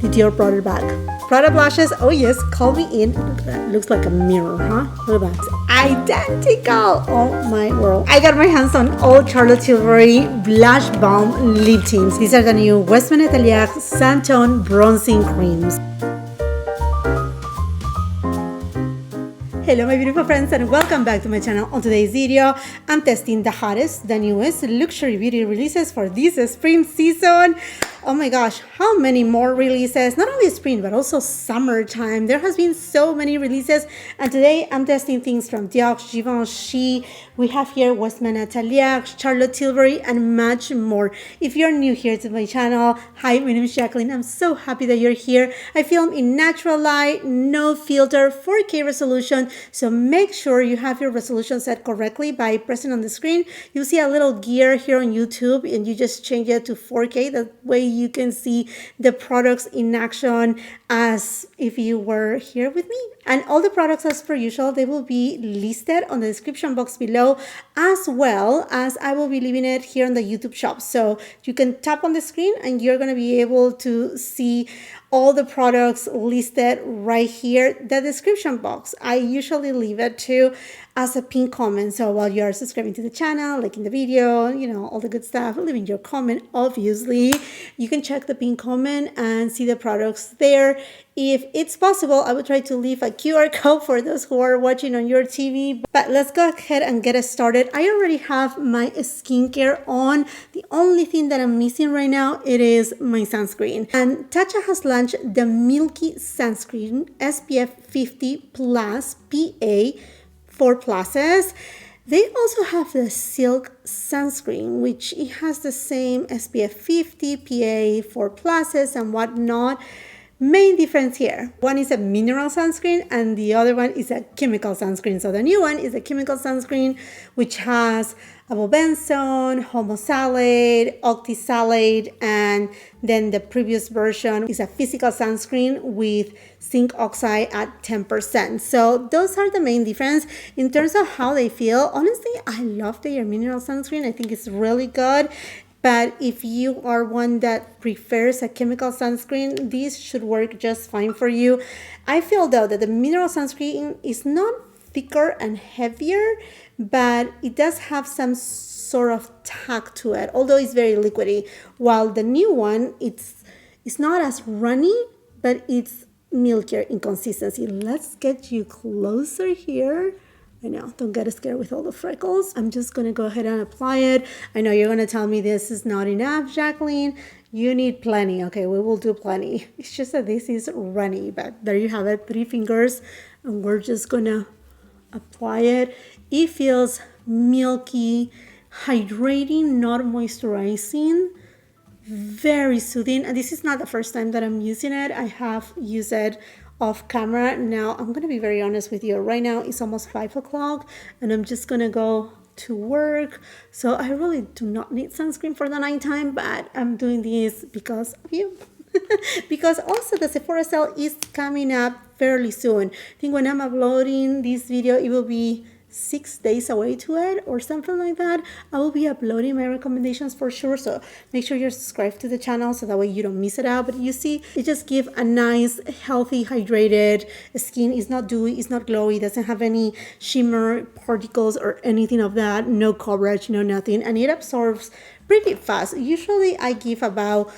the Dior Prada bag. Prada Blushes, oh yes, call me in. Look at that, looks like a mirror, huh? Look at that, it's identical. Oh my world. I got my hands on all Charlotte Tilbury Blush Balm Lip Tints. These are the new Westman Atelier Sandtone Bronzing Creams. Hello my beautiful friends and welcome back to my channel. On today's video, I'm testing the hottest, the newest luxury beauty releases for this spring season. Oh my gosh, how many more releases? Not only spring, but also summertime. There has been so many releases. And today I'm testing things from Dior, Givenchy. We have here Westman Atelier, Charlotte Tilbury, and much more. If you're new here to my channel, hi, my name is Jacqueline. I'm so happy that you're here. I film in natural light, no filter, 4K resolution. So make sure you have your resolution set correctly by pressing on the screen. You'll see a little gear here on YouTube and you just change it to 4K. That way you can see the products in action as if you were here with me. And all the products, as per usual, they will be listed on the description box below, as well as I will be leaving it here on the YouTube shop. So you can tap on the screen and you're going to be able to see all the products listed right here. The description box, I usually leave it to as a pinned comment. So while you are subscribing to the channel, liking the video, you know, all the good stuff, leaving your comment, obviously, you can check the pinned comment and see the products there. If it's possible, I would try to leave a QR code for those who are watching on your TV. But let's go ahead and get it started. I already have my skincare on. The only thing that I'm missing right now, it is my sunscreen. And Tatcha has launched the Milky sunscreen SPF 50 plus PA 4+. They also have the Silk sunscreen, which it has the same SPF 50, PA 4+, and whatnot. Main difference here, one is a mineral sunscreen and the other one is a chemical sunscreen. So the new one is a chemical sunscreen, which has avobenzone, homosalate, octisalate, and then the previous version is a physical sunscreen with zinc oxide at 10%. So those are the main difference. In terms of how they feel, honestly, I love their mineral sunscreen. I think it's really good. But if you are one that prefers a chemical sunscreen, this should work just fine for you. I feel though that the mineral sunscreen is not thicker and heavier, but it does have some sort of tack to it, although it's very liquidy. While the new one, it's not as runny, but it's milkier in consistency. Let's get you closer here. I know, don't get scared with all the freckles. I'm just going to go ahead and apply it. I know you're going to tell me this is not enough, Jacqueline. You need plenty. Okay, we will do plenty. It's just that this is runny, but there you have it, 3 fingers. And we're just going to apply it. It feels milky, hydrating, not moisturizing, very soothing. And this is not the first time that I'm using it. I have used it off camera. Now I'm gonna be very honest with you. Right now it's almost 5 o'clock and I'm just gonna go to work, so I really do not need sunscreen for the nighttime, but I'm doing this because of you. Because also the Sephora sale is coming up fairly soon. I think when I'm uploading this video, it will be 6 days away to it or something like that. I will be uploading my recommendations for sure, so make sure you're subscribed to the channel so that way you don't miss it out. But you see, it just gives a nice, healthy, hydrated skin. It's not dewy, it's not glowy, doesn't have any shimmer particles or anything of that, no coverage, no nothing, and it absorbs pretty fast. Usually I give about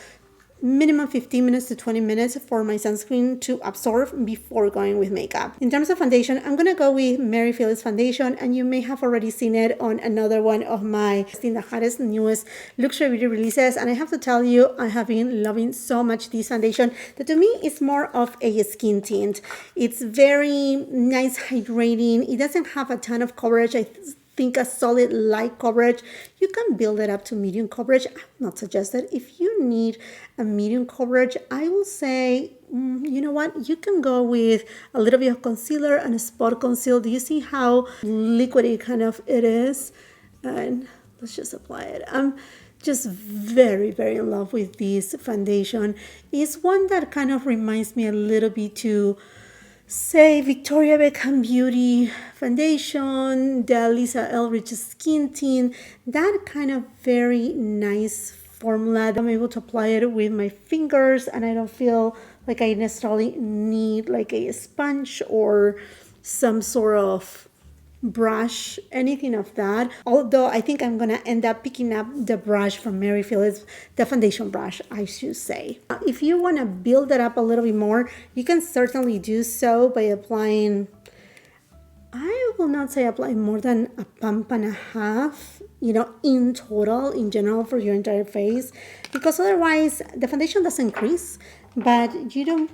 minimum 15 minutes to 20 minutes for my sunscreen to absorb before going with makeup. In terms of foundation, I'm going to go with M.Ph Foundation, and you may have already seen it on another one of my the hottest, newest luxury beauty releases. And I have to tell you, I have been loving so much this foundation that to me is more of a skin tint. It's very nice, hydrating. It doesn't have a ton of coverage. I think a solid light coverage. You can build it up to medium coverage. I would not suggest it. If you need a medium coverage, I will say, you know what? You can go with a little bit of concealer and a spot conceal. Do you see how liquidy kind of it is? And let's just apply it. I'm just very, very in love with this foundation. It's one that kind of reminds me a little bit to say Victoria Beckham Beauty Foundation, the Lisa Elridge Skin Tint, that kind of very nice formula. I'm able to apply it with my fingers, and I don't feel like I necessarily need like a sponge or some sort of brush, anything of that. Although I think I'm gonna end up picking up the brush from Mary Phillips, the foundation brush, I should say. If you want to build it up a little bit more, you can certainly do so by applying, I will not say apply more than a pump and a half, in total, in general, for your entire face, because otherwise the foundation doesn't crease, but you don't.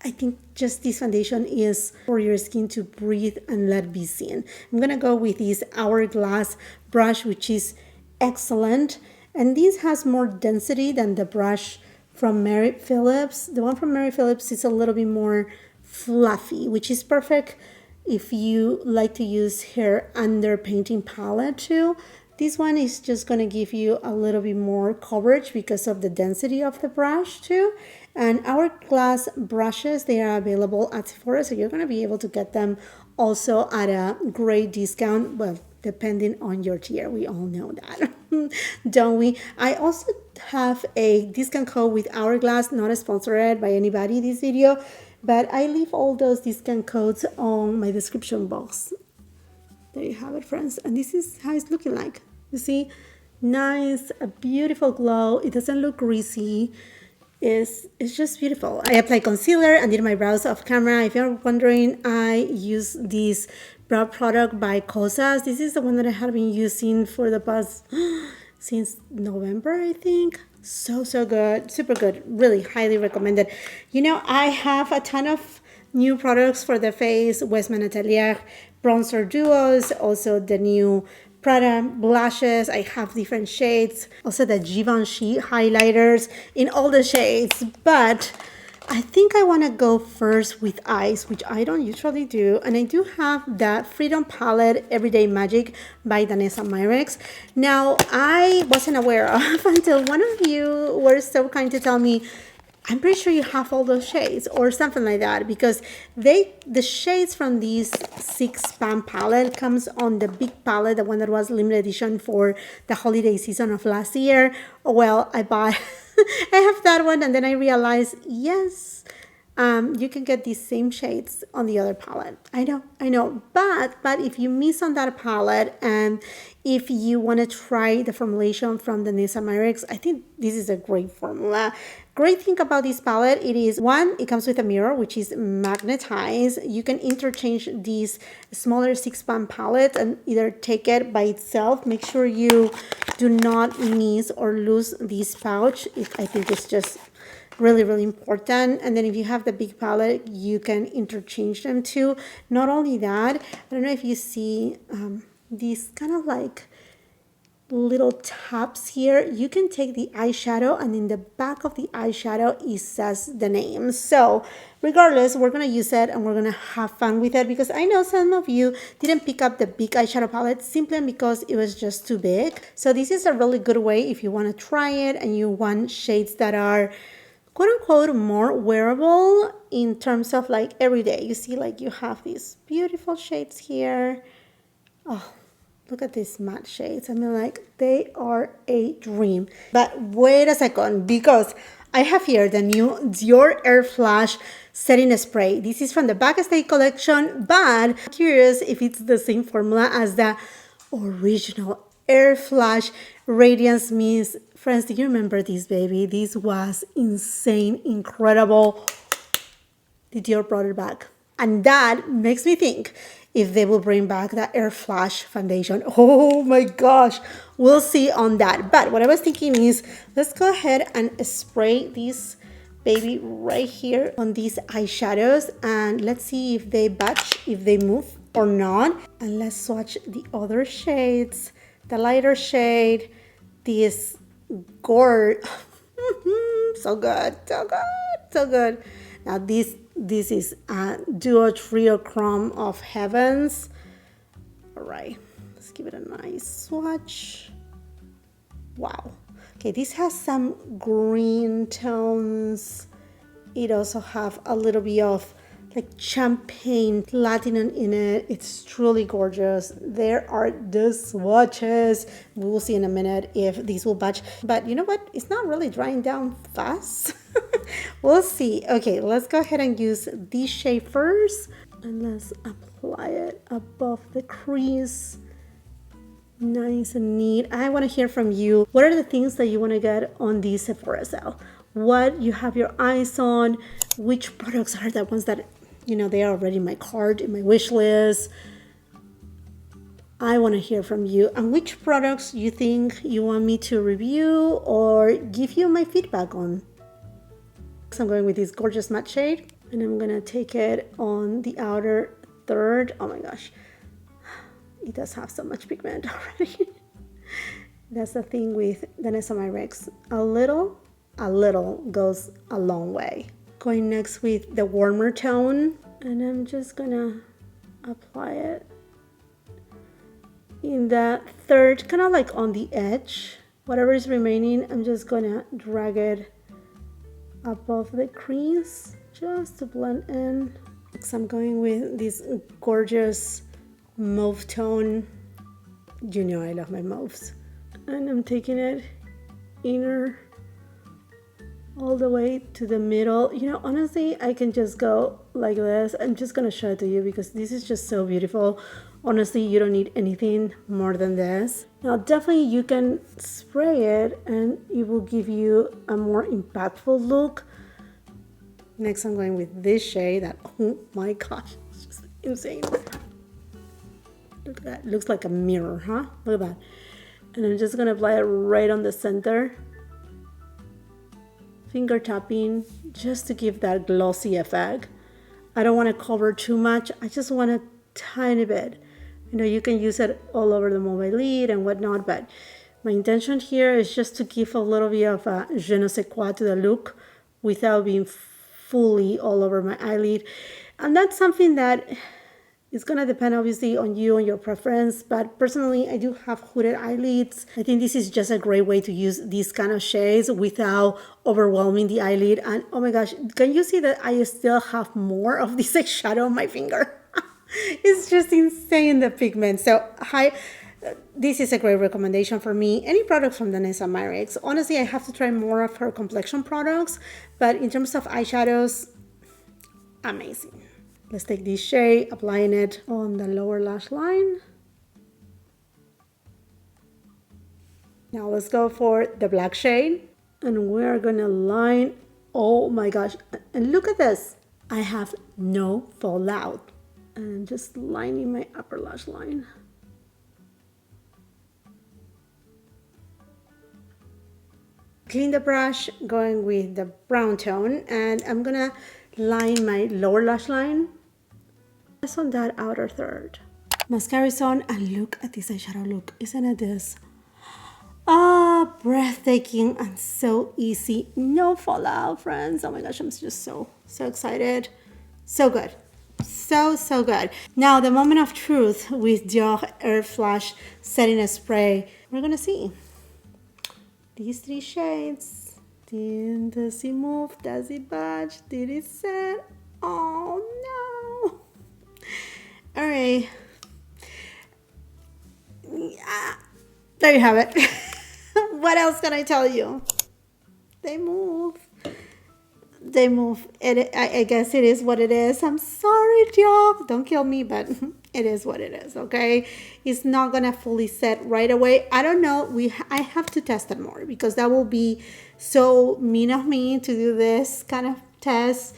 I think just this foundation is for your skin to breathe and let be seen. I'm gonna go with this Hourglass brush, which is excellent, and this has more density than the brush from Mary Phillips. The one from Mary Phillips is a little bit more fluffy, which is perfect if you like to use her underpainting palette too. This one is just going to give you a little bit more coverage because of the density of the brush too. And Hourglass brushes, they are available at Sephora, so you're going to be able to get them also at a great discount. Well, depending on your tier, we all know that, don't we? I also have a discount code with Hourglass, not sponsored by anybody this video, but I leave all those discount codes on my description box. There you have it, friends. And this is how it's looking like. You see, nice, a beautiful glow. It doesn't look greasy. It's just beautiful. I applied concealer and did my brows off camera. If you're wondering, I use this brow product by Cosas. This is the one that I have been using for the past, since November, I think. So good, super good, really highly recommended. I have a ton of new products for the face. WESTMAN Atelier bronzer duos, also the new Prada Blushes. I have different shades, also the Givenchy highlighters in all the shades, but I think I want to go first with eyes, which I don't usually do. And I do have the Freedom Palette Everyday Magic by Danessa Myricks. Now, I wasn't aware of until one of you were so kind to tell me, I'm pretty sure you have all those shades or something like that, because the shades from this 6-pan palette comes on the big palette, the one that was limited edition for the holiday season of last year. Well, I bought I have that one, and then I realized, yes, you can get these same shades on the other palette. I know, but if you miss on that palette, and if you want to try the formulation from the Danessa Myricks, I think this is a great formula. Great thing about this palette, it is, one, it comes with a mirror, which is magnetized. You can interchange these smaller 6-pan palette and either take it by itself. Make sure you do not miss or lose this pouch. I think it's just really important. And then if you have the big palette, you can interchange them too. Not only that, I don't know if you see these kind of like little tabs here. You can take the eyeshadow, and in the back of the eyeshadow it says the name. So regardless, we're gonna use it and we're gonna have fun with it, because I know some of you didn't pick up the big eyeshadow palette simply because it was just too big. So this is a really good way if you want to try it and you want shades that are quote unquote more wearable in terms of like everyday. You see, like you have these beautiful shades here. Oh, look at these matte shades. I mean, like, they are a dream. But wait a second, because I have here the new Dior Airflash setting spray. This is from the Backstage collection, but I'm curious if it's the same formula as the original Airflash Radiance Mist. Friends, do you remember this, baby? This was insane, incredible. The Dior brought it back. And that makes me think if they will bring back the Airflash foundation. Oh my gosh, we'll see on that. But what I was thinking is, let's go ahead and spray this baby right here on these eyeshadows, and let's see if they budge, if they move or not. And let's swatch the other shades, the lighter shade, this gold. So good. Now this is a Duo Trio Chrome of Heavens. All right, let's give it a nice swatch. Wow. Okay, this has some green tones. It also have a little bit of like champagne platinum in it. It's truly gorgeous. There are the swatches. We will see in a minute if these will batch. But you know what? It's not really drying down fast. We'll see. Okay, let's go ahead and use this shade first. And let's apply it above the crease. Nice and neat. I want to hear from you. What are the things that you want to get on this Sephora sale? What you have your eyes on? Which products are the ones that, you know, they are already in my cart, in my wish list? I want to hear from you. And which products you think you want me to review or give you my feedback on? So I'm going with this gorgeous matte shade. And I'm going to take it on the outer third. Oh my gosh. It does have so much pigment already. That's the thing with Danessa Myricks. A little goes a long way. Going next with the warmer tone. And I'm just gonna apply it in the third, kind of like on the edge. Whatever is remaining, I'm just gonna drag it above the crease just to blend in. So I'm going with this gorgeous mauve tone. You know I love my mauves. And I'm taking it inner all the way to the middle. You know, honestly, I can just go like this. I'm just gonna show it to you because this is just so beautiful. Honestly, you don't need anything more than this. Now, definitely you can spray it and it will give you a more impactful look. Next, I'm going with this shade that, oh my gosh, it's just insane. Look at that, looks like a mirror, huh? Look at that. And I'm just gonna apply it right on the center. Finger tapping, just to give that glossy effect. I don't wanna cover too much, I just want a tiny bit. You know, you can use it all over the mobile lid and whatnot, but my intention here is just to give a little bit of a je ne sais quoi to the look without being fully all over my eyelid. And that's something that is gonna depend obviously on you and your preference, but personally I do have hooded eyelids. I think this is just a great way to use these kind of shades without overwhelming the eyelid. And oh my gosh, can you see that I still have more of this eyeshadow on my finger? It's just insane, the pigment. So this is a great recommendation for me. Any products from Danessa Myricks. Honestly, I have to try more of her complexion products, but in terms of eyeshadows, amazing. Let's take this shade, applying it on the lower lash line. Now let's go for the black shade. And we're gonna line, oh my gosh, and look at this. I have no fallout. And I'm just lining my upper lash line. Clean the brush, going with the brown tone, and I'm gonna line my lower lash line just on that outer third. Mascara is on, and look at this eyeshadow look. Isn't it this? Ah, breathtaking and so easy. No fallout, friends. Oh my gosh, I'm just so excited. So good. So good. Now the moment of truth with Dior Airflash setting spray. We're gonna see these three shades. Does it move? Does it budge? Did it set? Oh no. All right. Yeah. There you have it. What else can I tell you? They move. They move. I guess it is what it is. I'm sorry, y'all. Don't kill me, but it is what it is, okay? It's not gonna fully set right away. I don't know. I have to test it more because that will be so mean of me to do this kind of test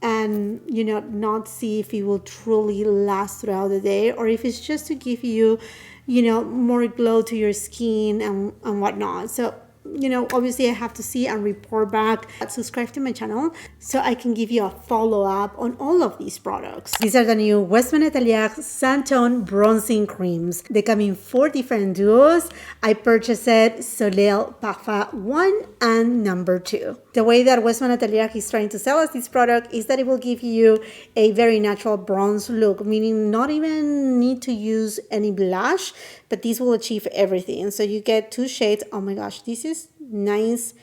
and, you know, not see if it will truly last throughout the day or if it's just to give you, you know, more glow to your skin and whatnot. So, you know, obviously I have to see and report back. Subscribe to my channel so I can give you a follow-up on all of these products. These are the new WESTMAN ATELIER Sandtone Bronzing Creams. They come in 4 different duos. I purchased it Soleil Parfum 1 and number 2. The way that WESTMAN ATELIER is trying to sell us this product is that it will give you a very natural bronze look, meaning not even need to use any blush, but this will achieve everything. So you get 2 shades. Oh my gosh, this is nice,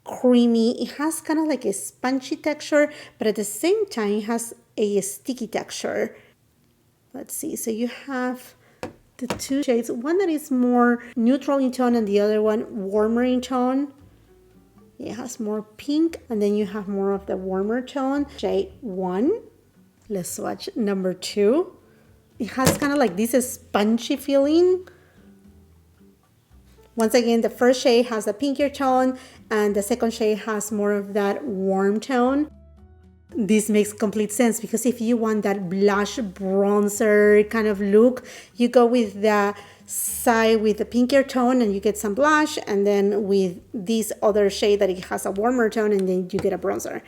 creamy. It has kind of like a spongy texture, but at the same time it has a sticky texture. Let's see, so you have the two shades, one that is more neutral in tone and the other one warmer in tone. It has more pink, and then you have more of the warmer tone, shade 1. Let's swatch number 2. It has kind of like this spongy feeling. Once again, the first shade has a pinkier tone and the second shade has more of that warm tone. This makes complete sense because if you want that blush bronzer kind of look, you go with the side with the pinkier tone and you get some blush, and then with this other shade that it has a warmer tone and then you get a bronzer.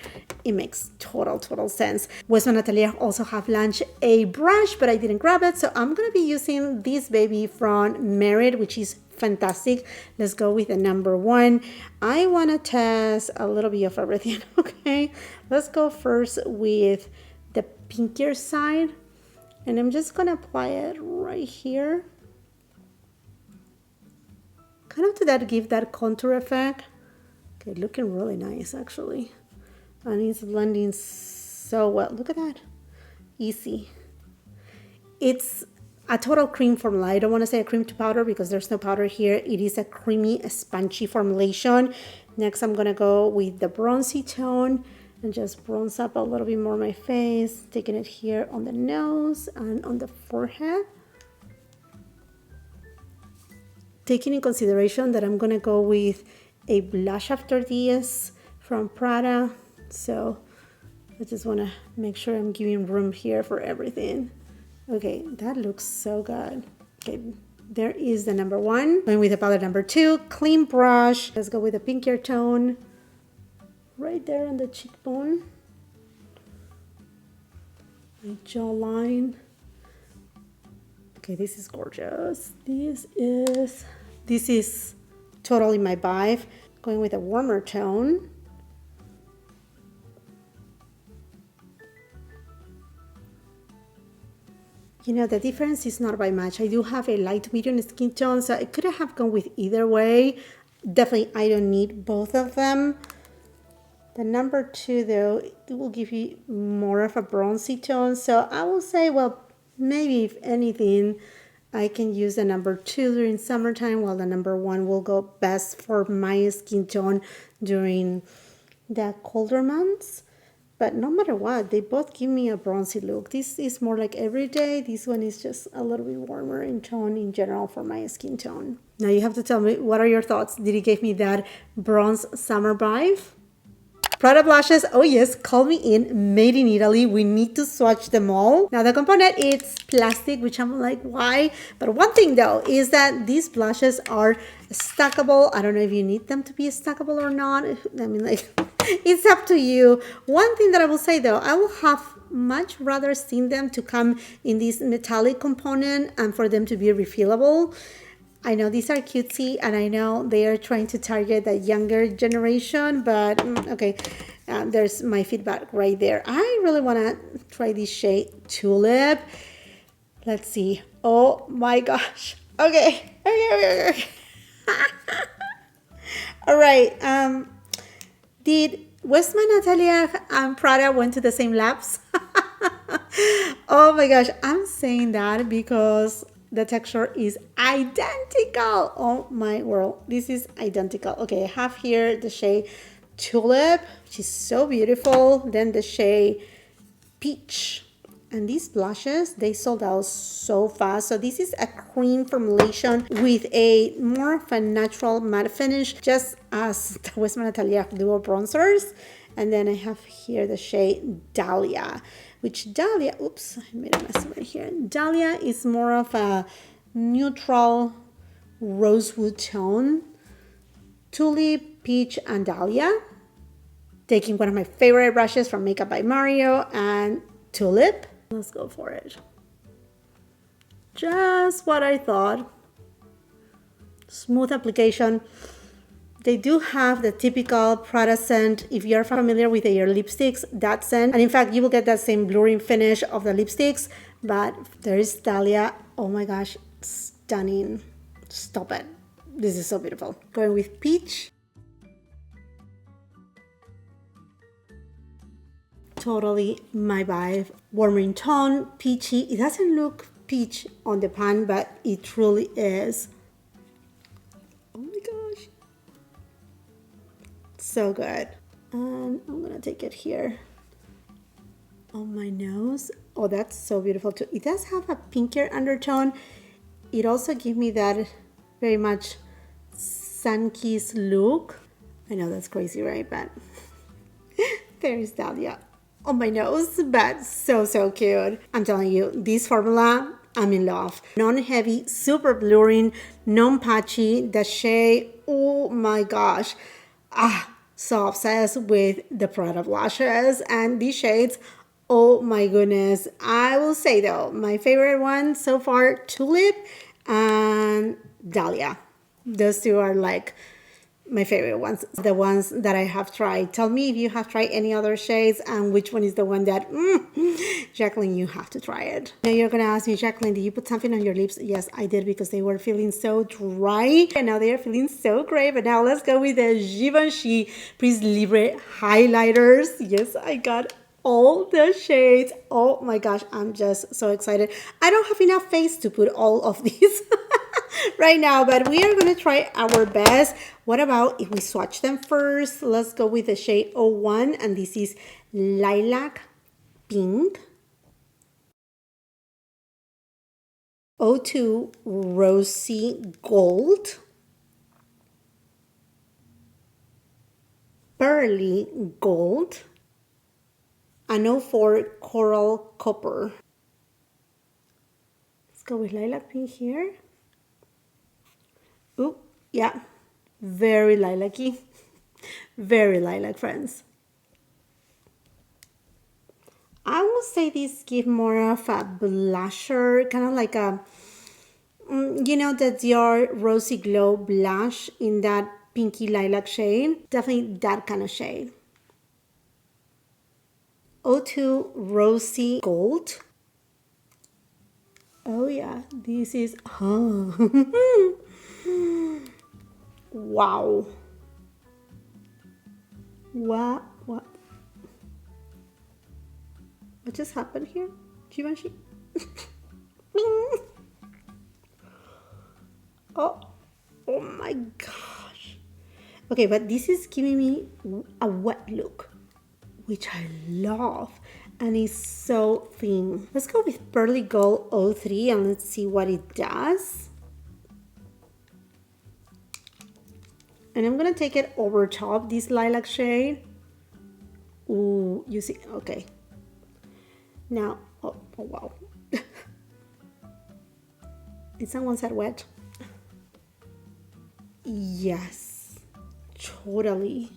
It makes total sense. Westman Atelier also have launched a brush, but I didn't grab it, so I'm gonna be using this baby from Myricks, which is fantastic. Let's go with the number 1. I want to test a little bit of everything. Okay, let's go first with the pinkier side, and I'm just gonna apply it right here, kind of to that give that contour effect. Okay, looking really nice actually, and it's blending so well. Look at that, easy. It's a total cream formula. I don't want to say a cream to powder because there's no powder here. It is a creamy, spongy formulation. Next, I'm going to go with the bronzy tone and just bronze up a little bit more my face, taking it here on the nose and on the forehead. Taking in consideration that I'm going to go with a blush after this from Prada. So I just want to make sure I'm giving room here for everything. Okay, that looks so good. Okay, there is the number 1. Going with the powder number 2, clean brush. Let's go with a pinkier tone right there on the cheekbone, my jawline. Okay, this is gorgeous. This is totally my vibe. Going with a warmer tone. You know, the difference is not by much. I do have a light medium skin tone, so I could have gone with either way. Definitely, I don't need both of them. The number 2, though, it will give you more of a bronzy tone. So I will say, well, maybe if anything, I can use the number 2 during summertime, while the number 1 will go best for my skin tone during the colder months. But no matter what, they both give me a bronzy look. This is more like everyday. This one is just a little bit warmer in tone in general for my skin tone. Now you have to tell me, what are your thoughts? Did it give me that bronze summer vibe? Prada Blushes, oh yes, call me in, made in Italy. We need to swatch them all. Now the component is plastic, which I'm like, why? But one thing though is that these blushes are stackable. I don't know if you need them to be stackable or not. I mean, like, it's up to you. One thing that I will say though, I will have much rather seen them to come in this metallic component and for them to be refillable. I know these are cutesy and I know they are trying to target the younger generation, but okay, there's my feedback right there. I really want to try this shade Tulip. Let's see. Oh my gosh. Okay. All right. Did Westman Atelier and Prada went to the same labs? Oh my gosh. I'm saying that because the texture is identical. Oh my world, this is identical. Okay, I have here the shade Tulip, which is so beautiful. Then the shade Peach. And these blushes, they sold out so fast. So this is a cream formulation with a more of a natural matte finish, just as the Westman Atelier duo bronzers. And then I have here the shade Dahlia, which Dahlia, oops, I made a mess right here. Dahlia is more of a neutral rosewood tone. Tulip, Peach, and Dahlia. Taking one of my favorite brushes from Makeup by Mario and Tulip. Let's go for it. Just what I thought. Smooth application. They do have the typical Prada scent. If you're familiar with their lipsticks, that scent. And in fact, you will get that same blurring finish of the lipsticks. But there is Dahlia. Oh my gosh, stunning. Stop it. This is so beautiful. Going with Peach. totally my vibe. Warmer in tone, peachy. It doesn't look peach on the pan, but it truly is. Oh my gosh. So good. And I'm gonna take it here on my nose. Oh, that's so beautiful too. It does have a pinker undertone. It also gives me that very much sun-kissed look. I know that's crazy, right? But there's Dahlia on my nose, but so cute. I'm telling you, this formula, I'm in love. Non-heavy, super blurring, non-patchy. The shade, oh my gosh. So obsessed with the Prada Blushes and these shades. Oh my goodness. I will say though, my favorite one so far, Tulip and Dahlia. Those two are like my favorite ones, the ones that I have tried. Tell me if you have tried any other shades and which one is the one that, Jackeline, you have to try it. Now you're gonna ask me, Jackeline, did you put something on your lips? Yes, I did, because they were feeling so dry and now they are feeling so great. But now let's go with the Givenchy Prise Libre highlighters. Yes, I got all the shades. Oh my gosh, I'm just so excited. I don't have enough face to put all of these right now, but we are going to try our best. What about if we swatch them first? Let's go with the shade 01, and this is Lilac Pink. 02, Rosy Gold. Pearly Gold. And 04, Coral Copper. Let's go with Lilac Pink here. Ooh, yeah, very lilac-y. Very lilac, friends. I would say these give more of a blusher, kind of like a, you know, the Dior Rosy Glow blush in that pinky lilac shade. Definitely that kind of shade. 02, Rosy Gold. Oh yeah, this is, wow. What just happened here? Givenchy? oh my gosh. Okay, but this is giving me a wet look, which I love, and it's so thin. Let's go with Pearly Gold 03 and let's see what it does. And I'm gonna take it over top this lilac shade. Ooh, you see, okay. Now, oh wow. Is someone said wet? Yes, totally.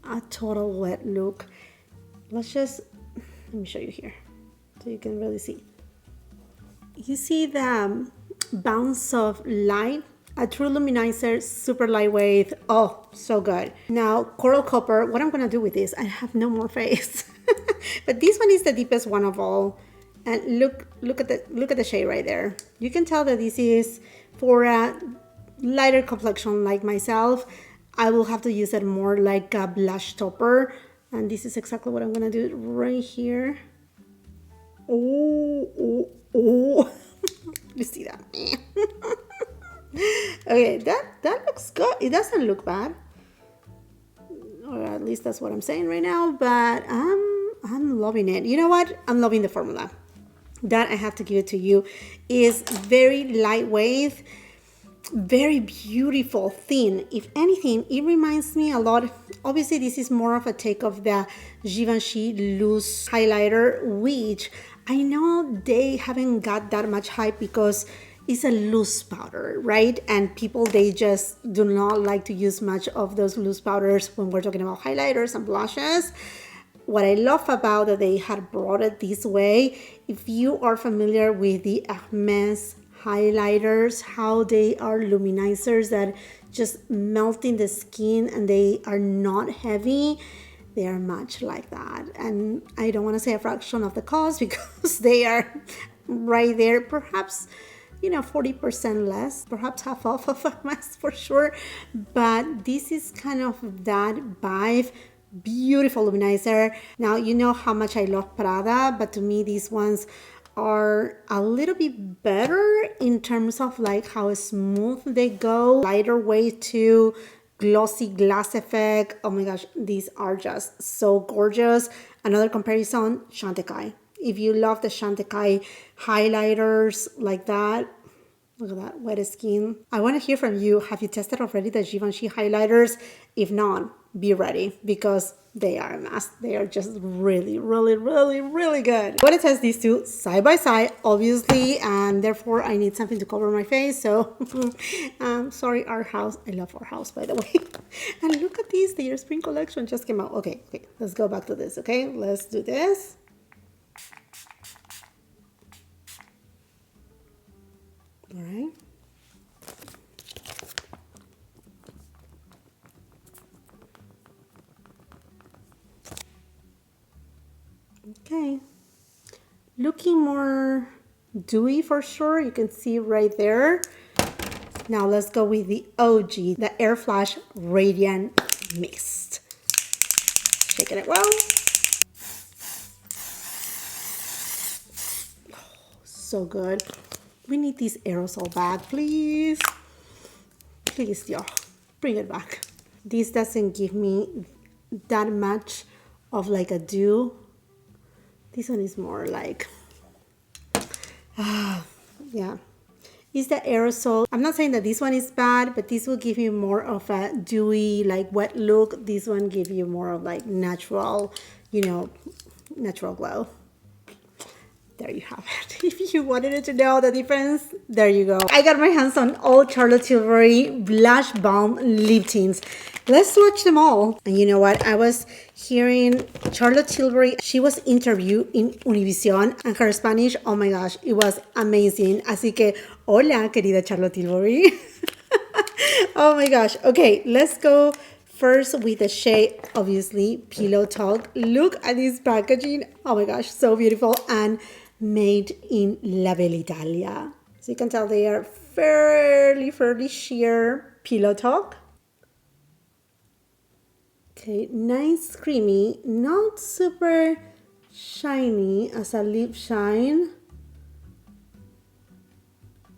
A total wet look. Let's just, let me show you here so you can really see. You see the bounce of light? A true luminizer, super lightweight. Oh, so good. Now, Coral Copper, what I'm gonna do with this, I have no more face. But this one is the deepest one of all. And look at the shade right there. You can tell that this is for a lighter complexion like myself. I will have to use it more like a blush topper. And this is exactly what I'm gonna do right here. Oh. You see that? Okay, that looks good. It doesn't look bad, or at least that's what I'm saying right now. But I'm loving it. You know what? I'm loving the formula. That I have to give it to you. Is very lightweight, very beautiful, thin. If anything, it reminds me a lot. Obviously, this is more of a take of the Givenchy loose highlighter, which I know they haven't got that much hype because it's a loose powder, right? And people, they just do not like to use much of those loose powders when we're talking about highlighters and blushes. What I love about that they had brought it this way, if you are familiar with the Hermes highlighters, how they are luminizers that just melt in the skin and they are not heavy, they are much like that. And I don't want to say a fraction of the cost because they are right there, perhaps, you know, 40% less, perhaps half off of Hermes for sure. But this is kind of that vibe, Beautiful luminizer. Now, you know how much I love Prada, but to me, these ones are a little bit better in terms of like how smooth they go. Lighter weight too, glossy glass effect. Oh my gosh, these are just so gorgeous. Another comparison, Chantecaille. If you love the Chantecaille highlighters like that, look at that, wet skin. I want to hear from you. Have you tested already the Givenchy highlighters? If not, be ready because they are a must. They are just really, really, really, really good. I want to test these two side by side, obviously, and therefore I need something to cover my face. So, sorry, our house. I love our house, by the way. And look at these. The spring collection just came out. Okay, let's go back to this. Okay, let's do this. All right. Okay. Looking more dewy for sure. You can see right there. Now let's go with the OG, the Airflash Radiant Mist. Shaking it well. Oh, so good. We need this aerosol bag, please. Please, y'all, bring it back. This doesn't give me that much of like a dew. This one is more like, yeah. It's the aerosol. I'm not saying that this one is bad, but this will give you more of a dewy, like wet look. This one give you more of like natural, you know, natural glow. There you have it. If you wanted to know the difference, there you go. I got my hands on all Charlotte Tilbury Blush Balm lip tints. Let's swatch them all. And you know what? I was hearing Charlotte Tilbury. She was interviewed in Univision and her Spanish, oh my gosh, it was amazing. Así que, hola, querida Charlotte Tilbury. Oh my gosh. Okay, let's go first with the shade, obviously, Pillow Talk. Look at this packaging. Oh my gosh, so beautiful. And made in La Bella Italia. So you can tell they are fairly sheer. Pillow Talk. Okay, nice creamy, not super shiny as a lip shine.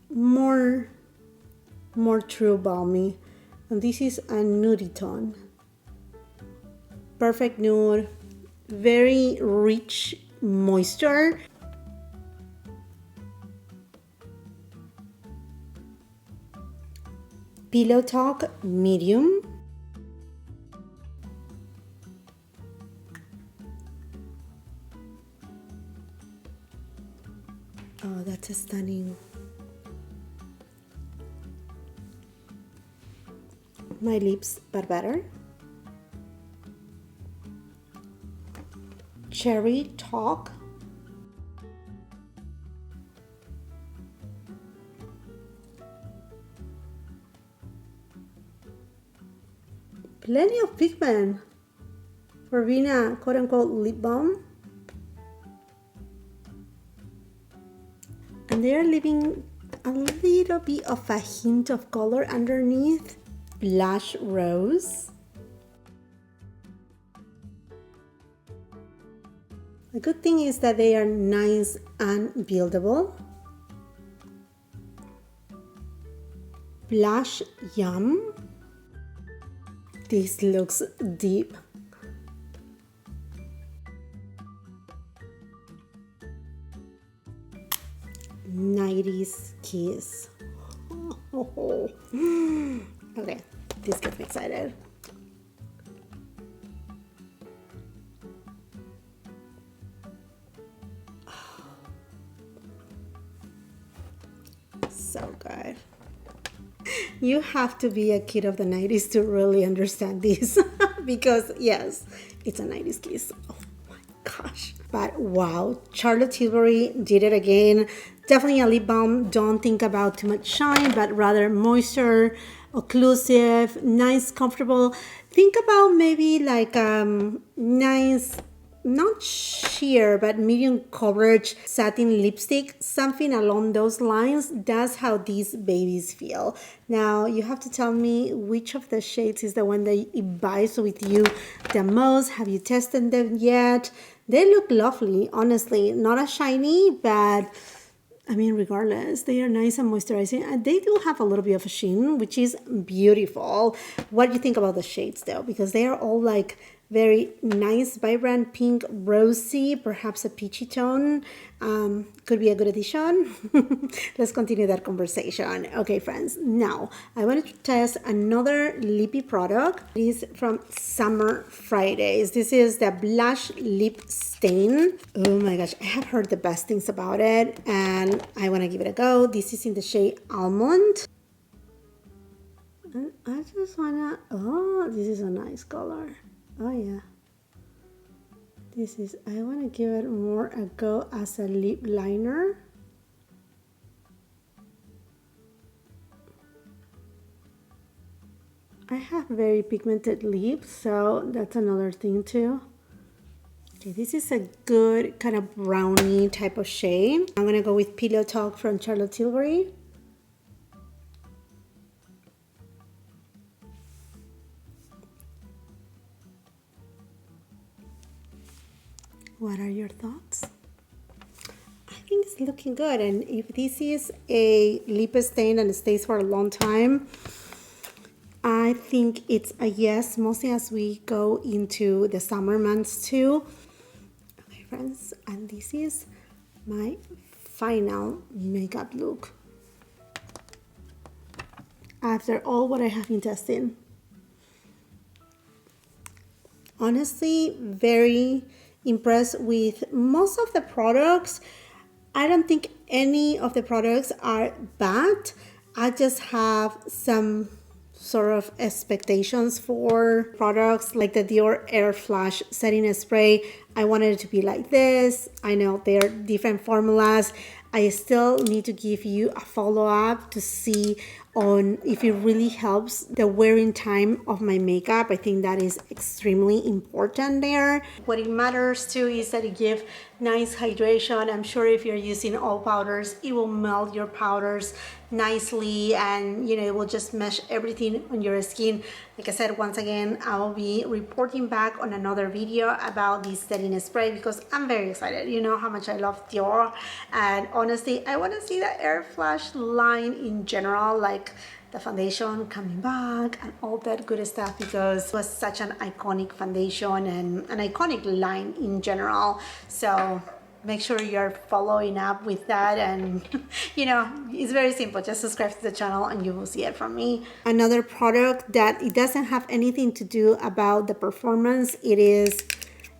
More true balmy. And this is a nudie tone. Perfect nude, very rich moisture. Pillow Talk medium. Oh, that's a stunning. My lips, but better. Cherry Talk. Plenty of pigment for being a quote-unquote lip balm. And they are leaving a little bit of a hint of color underneath. Blush Rose. The good thing is that they are nice and buildable. Blush Yum. This looks deep. '90s Kiss. Okay, this gets me excited. So good. You have to be a kid of the 90s to really understand this because yes, it's a 90s kiss. Oh my gosh. But wow, Charlotte Tilbury did it again. Definitely a lip balm. Don't think about too much shine, but rather moisture, occlusive, nice, comfortable. Think about maybe like nice not sheer, but medium coverage satin lipstick, something along those lines. That's how these babies feel. Now you have to tell me which of the shades is the one that it vibes with you the most. Have you tested them yet? They look lovely, honestly. Not as shiny, but I mean, regardless, they are nice and moisturizing, and they do have a little bit of a sheen, which is beautiful. What do you think about the shades, though? Because they are all like very nice, vibrant pink, rosy, perhaps a peachy tone. Could be a good addition. Let's continue that conversation. Okay, friends. Now, I wanted to test another lippy product. It is from Summer Fridays. This is the Blush Lip Stain. Oh my gosh, I have heard the best things about it, and I want to give it a go. This is in the shade Almond. And I just wanna, oh, this is a nice color. Oh yeah, this is, I want to give it more a go as a lip liner. I have very pigmented lips, so that's another thing too. Okay, this is a good kind of brownie type of shade. I'm gonna go with Pillow Talk from Charlotte Tilbury. What are your thoughts? I think it's looking good, and if this is a lip stain and it stays for a long time, I think it's a yes, mostly as we go into the summer months too. Okay, friends, and this is my final makeup look after all what I have been testing. Honestly, very impressed with most of the products. I don't think any of the products are bad. I just have some sort of expectations for products like the Dior Airflash setting spray. I wanted it to be like this. I know they're different formulas. I still need to give you a follow-up to see on if it really helps the wearing time of my makeup. I think that is extremely important there. What it matters too is that it gives nice hydration. I'm sure if you're using all powders, it will melt your powders nicely, and you know, it will just mesh everything on your skin. Like I said, once again, I will be reporting back on another video about this setting spray because I'm very excited. You know how much I love Dior, and honestly, I want to see the Airflash line in general, like the foundation coming back and all that good stuff, because it was such an iconic foundation and an iconic line in general. So make sure you're following up with that, and you know, it's very simple. Just subscribe to the channel and you will see it from me. Another product that it doesn't have anything to do about the performance, it is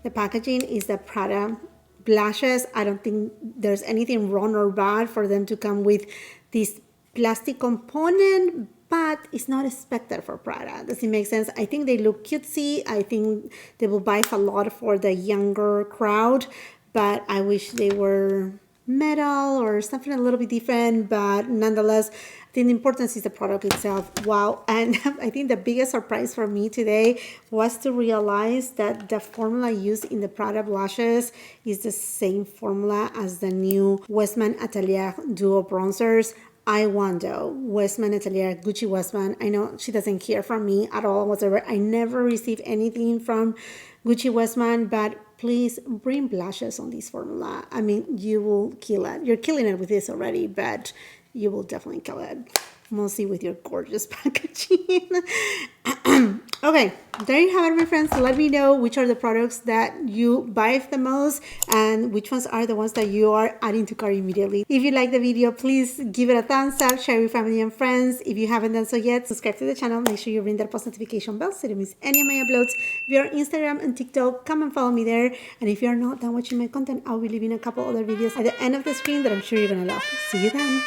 the packaging, is the Prada Blushes. I don't think there's anything wrong or bad for them to come with this plastic component, but it's not expected for Prada. Does it make sense? I think they look cutesy. I think they will buy a lot for the younger crowd, but I wish they were metal or something a little bit different. But nonetheless, I think the importance is the product itself. Wow. And I think the biggest surprise for me today was to realize that the formula used in the Prada blushes is the same formula as the new WESTMAN Atelier Duo Bronzers. I want though, WESTMAN Atelier, Gucci Westman. I know she doesn't hear from me at all whatsoever. I never receive anything from Gucci Westman, but please bring blushes on this formula. I mean, you will kill it. You're killing it with this already, but you will definitely kill it. Mostly with your gorgeous packaging. Okay, there you have it, my friends. Let me know which are the products that you buy the most and which ones are the ones that you are adding to cart immediately. If you like the video, please give it a thumbs up, share with family and friends. If you haven't done so yet, subscribe to the channel. Make sure you ring that post notification bell so you don't miss any of my uploads. If you're on Instagram and TikTok, come and follow me there. And if you're not done watching my content, I'll be leaving a couple other videos at the end of the screen that I'm sure you're gonna love. See you then.